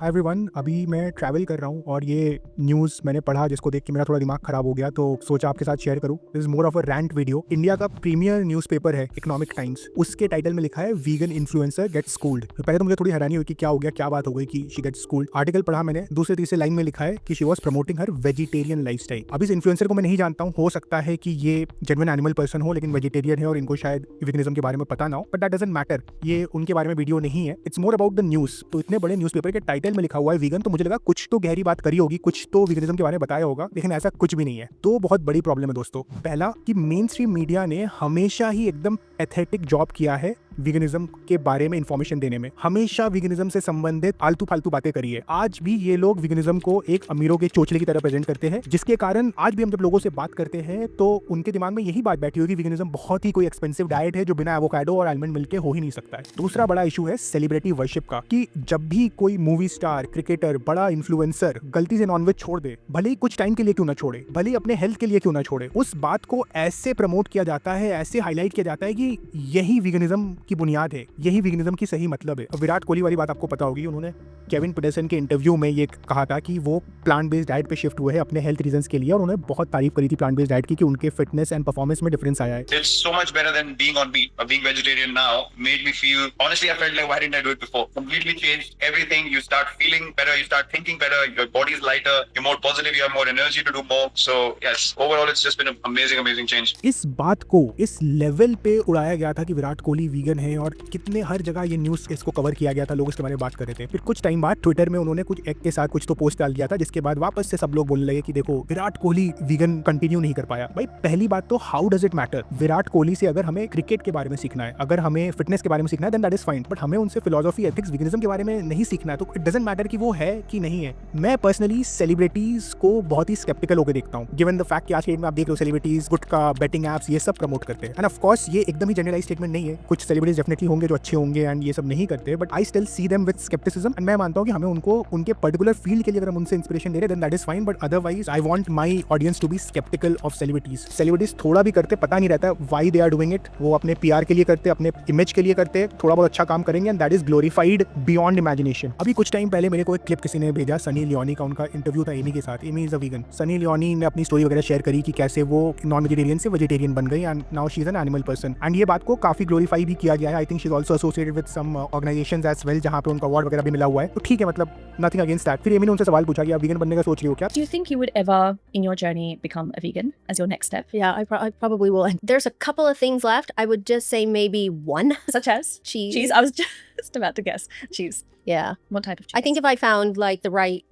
Hi everyone, अभी मैं travel कर रहा हूँ और ये न्यूज़ मैंने पढ़ा जिसको देख के मेरा थोड़ा दिमाग खराब हो गया, तो सोचा आपके साथ शेयर करूँ। This is more of a rant video. India का प्रीमियर न्यूज़पेपर है इकोनॉमिक टाइम्स, उसके टाइटल में लिखा है वीगन इन्फ्लुएंसर गेट्स स्कूल्ड। तो पहले तो मुझे थोड़ी हैरानी हुई कि क्या हो गया, क्या बात हो गई कि शी गेट्स स्कूल्ड। आर्टिकल पढ़ा मैंने, दूसरे तीसरे लाइन में लिखा है कि she was promoting her vegetarian lifestyle. अब इस इन्फ्लुएंसर को मैं नहीं जानता हूँ, हो सकता है कि ये जेन्युइन एनिमल पर्सन हो लेकिन वेजिटेरियन है और इनको शायद वीगनिज्म के बारे में पता ना हो, बट दैट डजंट मैटर। ये उनके बारे में वीडियो नहीं है, it's more about the news. तो इतने बड़े न्यूज़पेपर के टाइटल में लिखा हुआ है वीगन, तो मुझे लगा कुछ तो गहरी बात करी होगी, कुछ तो वीगनिज्म के बारे में बताया होगा, लेकिन ऐसा कुछ भी नहीं है। तो बहुत बड़ी प्रॉब्लम है दोस्तों। पहला कि मेन स्ट्रीम मीडिया ने हमेशा ही एकदम एथेटिक जॉब किया है वीगनिज्म के बारे में इंफॉर्मेशन देने में, हमेशा वीगनिज्म से संबंधित आलतू फालतू बातें करी है। आज भी ये लोग वीगनिज्म को एक अमीरों के चोचले की तरह प्रेजेंट करते हैं, जिसके कारण आज भी हम जब लोगों से बात करते हैं तो उनके दिमाग में यही बात बैठी होगी वीगनिज्म बहुत ही कोई एक्सपेंसिव डाइट है जो बिना एवोकाडो और आलमंड मिल्क के हो ही नहीं सकता है। दूसरा बड़ा इशू है सेलिब्रिटी वर्शिप का, कि जब भी कोई मूवी स्टार, क्रिकेटर, बड़ा इन्फ्लुएंसर गलती से नॉनवेज छोड़ दे, भले ही कुछ टाइम के लिए क्यों ना छोड़े, भले ही अपने हेल्थ के लिए क्यों ना छोड़े, उस बात को ऐसे प्रमोट किया जाता है, ऐसे हाईलाइट किया जाता है कि यही वीगनिज्म की बुनियाद है, यही वीगनिज्म की सही मतलब है। विराट कोहली वाली बात आपको पता होगी, उन्होंने केविन पीटरसन के इंटरव्यू में ये कहा था कि वो प्लांट बेस्ड डाइट पे शिफ्ट हुए हैं अपने हेल्थ रीजंस के लिए, और उन्होंने बहुत तारीफ करी थी प्लांट बेस्ड डाइट की कि उनके फिटनेस एंड परफॉर्मेंस में डिफरेंस आया है। It's so much better than being on meat. Being vegetarian now made me feel, honestly, I felt like, why didn't I do it before? Completely changed everything. You start feeling better, you start thinking better, your body is lighter, you're more positive, you have more energy to do more. So yes, overall it's just been an amazing change. इस बात को इस level पे उड़ाया गया था कि Virat Kohli vegan है, और कितने हर जगह ये न्यूज़ इसको कवर किया गया था, लोग इसके बारे में बात कर रहे थे। फिर कुछ टाइम बाद ट्विटर में उन्होंने कुछ एक के साथ कुछ तो पोस्ट डाल दिया था, जिसके बाद वापस से सब लोग बोलने लगे कि देखो विराट कोहली वीगन कंटिन्यू नहीं कर पाया। भाई पहली बात तो how does it matter? Virat Kohli से अगर हमें क्रिकेट के बारे में सीखना है, अगर हमें फिटनेस के बारे में सीखना है, then that is fine, but हमें उनसे फिलोसफी, एथिक्स, वीगनिज्म के बारे में नहीं सीखना है, तो इट डजंट मैटर कि वो है कि नहीं है। मैं पर्सनली सेलिब्रिटीज को बहुत ही स्केप्टिकल होकर देखता हूँ, गिवन द फैक्ट कि आज के डेट में आप देख रहे हो सेलिब्रिटीज गुटखा, बेटिंग एप्स, ये सब प्रमोट करते हैं। एंड ऑफ कोर्स ये एकदम ही जनरलाइज स्टेटमेंट नहीं है, कुछ सेलिब्रिटीज डेफिनेटली होंगे जो अच्छे होंगे एंड ये सब नहीं करते, but I still see them with scepticism. And मैं मानता हूँ कि हमें उनको उनके पर्टिकुलर फील्ड के लिए अगर हम उनसे इंस्पिरेशन ले रहे हैं, then that is fine, but otherwise I want my audience to be sceptical of celebrities. Celebrities थोड़ा भी करते पता नहीं रहता why they are doing it, वो अपने पीआर के लिए करते, अपने इमेज के लिए करते, थोड़ा बहुत अच्छा काम करेंगे and that is glorified beyond imagination. अभी कुछ टाइम पहले मेरे को एक क्लिप किसी ने भेजा, सनी लियोनी का, उनका इंटरव्यू था एमी के साथ। Amy is a vegan. Sunny Leone ने अपनी स्टोरी वगैरह शेयर करी कि कैसे वो नॉन वेजिटेरियन से वेजिटेरियन बन गई and now she is an animal person, and ये बात को काफी ग्लोरीफाई भी किया गया है। I think she is also associated with some organisations as well, जहां पे उनका अवार्ड वगैरह भी मिला हुआ है, तो ठीक है, मतलब नथिंग अगेंस्ट दैट। फिर एमी ने उनसे सवाल पूछा कि आप वीगन बनने का सोच रही हो क्या? Do you think you would ever in your journey become a vegan as your next step? Yeah, I probably will. There's a couple of things left. I would just say maybe one. Such as? Cheese. Cheese? I was just about to guess. Cheese. Yeah. What type of cheese? I think if I found like the right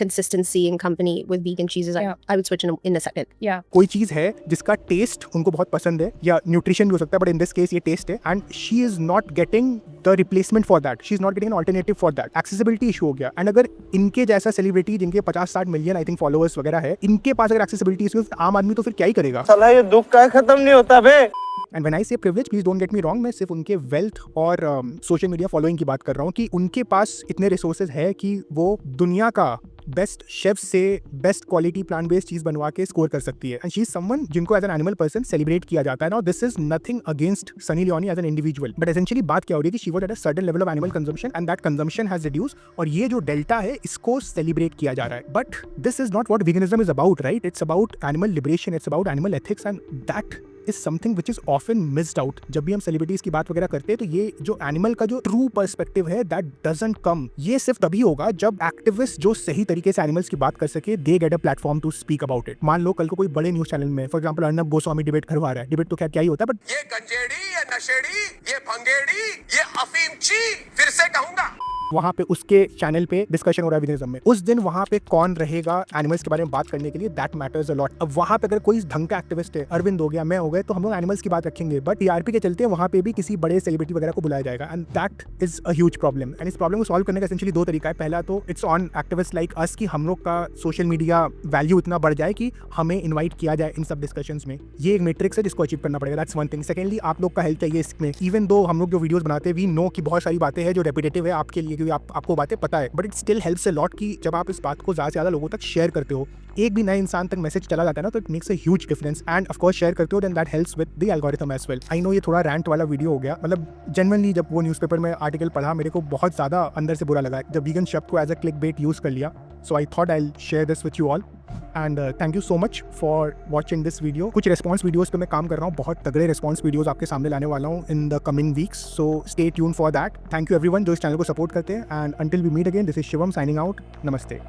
consistency and company with vegan cheeses, I would switch in a second. Yeah. कोई चीज है जिसका test उनको बहुत पसंद है, या nutrition भी हो सकता है, बट इन दिस केस ये टेस्ट है, and she is not getting the replacement for that, she is not getting an alternative for that. Accessibility issue हो गया। एंड अगर इनके जैसा सेलिब्रिटी जिनके 50-60 मिलियन आई थिंक फॉलोअर्स वगैरह है, इनके पास अगर एक्सेसिबिलिटी इशू, आम आदमी तो फिर क्या ही करेगा? साला ये दुख का खत्म नहीं होता बे। एंड व्हेन आई से privilege, please don't get me wrong, मैं सिर्फ उनके वेल्थ और सोशल मीडिया फॉलोइंग की बात कर रहा हूँ कि उनके पास इतने रिसोर्सेज है कि वो दुनिया का बेस्ट शेफ से बेस्ट क्वालिटी प्लांट बेस्ड चीज बनवा के स्कोर कर सकती है, एंड शी इज समवन जिनको as an animal person celebrate किया जाता है। Now this is nothing against Sunny Leone as an individual, but essentially बात क्या हो रही है कि she was at a certain level of animal consumption and that consumption has reduced, और ये जो डेल्टा है इसको सेलिब्रेट किया जा रहा है। But this is not what veganism is about, right? It's about animal liberation, it's about animal ethics, and that is something which is often missed out. जब भी हम सेलिब्रिटीज की बात वगैरह करते हैं तो ये जो एनिमल का जो ट्रू पर्सपेक्टिव है, that doesn't come. ये सिर्फ तभी होगा जब एक्टिविस्ट जो सही तरीके से एनिमल्स की बात कर सके, they get a platform to speak about it. मान लो कल को कोई बड़े न्यूज चैनल में for example Arnab Goswami debate करवा रहा है, डिबेट तो खैर क्या ही होता है, बट ये गंजेड़ी, ये नशेड़ी, ये भंगेड़ी, ये अफीमची, फिर से कहूंगा, वहाँ पे उसके चैनल पे डिस्कशन हो रहा है वीगनिज्म में, उस दिन वहाँ पे कौन रहेगा एनिमल्स के बारे में बात करने के लिए, दैट मैटर्स अ लॉट। अब वहाँ पे अगर कोई ढंग का एक्टिविस्ट है, अरविंद हो गया, मैं हो गए, तो हम लोग एनिमल्स की बात रखेंगे, बट टीआरपी के चलते वहाँ पे भी किसी बड़े सेलिब्रिटी वगैरह को बुलाया जाएगा, and that is a huge problem. And इस प्रॉब्लम को सॉल्व करने का एसेंशियली दो तरीका है। पहला तो it's on activist like us कि हम लोग का सोशल मीडिया वैल्यू इतना बढ़ जाए कि हमें इन्वाइट किया जाए इन सब डिस्कशंस में। ये एक मैट्रिक्स है जिसको अचीव करना पड़ेगा, दैट्स वन थिंग। सेकेंडली आप लोग का हेल्प चाहिए इसमें, इवन दो हम लोग जो वीडियोस बनाते हैं वी नो कि बहुत सारी बातें हैं जो रेपिटेटिव है आपके लिए, क्योंकि आपको बातें पता है, but it still helps a lot कि जब आप इस बात को ज़्यादा से ज़्यादा लोगों तक शेयर करते हो, एक भी नए इंसान तक मैसेज चला जाता है ना, तो it makes a huge difference. And of course share करते हो then that helps with the algorithm as well. I know ये थोड़ा रैंट वाला वीडियो हो गया, मतलब जनरली जब वो न्यूज़पेपर में आर्टिकल पढ़ा मेरे को बहुत ज़्यादा अंदर से बुरा लगा जब वीगन शब्द को as a clickbait use कर लिया। So I thought I share this with you all and thank you so much for watching this video. कुछ रिस्पॉन्स वीडियोस पे मैं काम कर रहा हूँ, बहुत तगड़े रिस्पॉन्स वीडियोस आपके सामने लाने वाला हूँ in the coming weeks, so stay tune for that. Thank you everyone जो इस चैनल को सपोर्ट करते हैं and until we meet again, this is Shivam signing out. नमस्ते।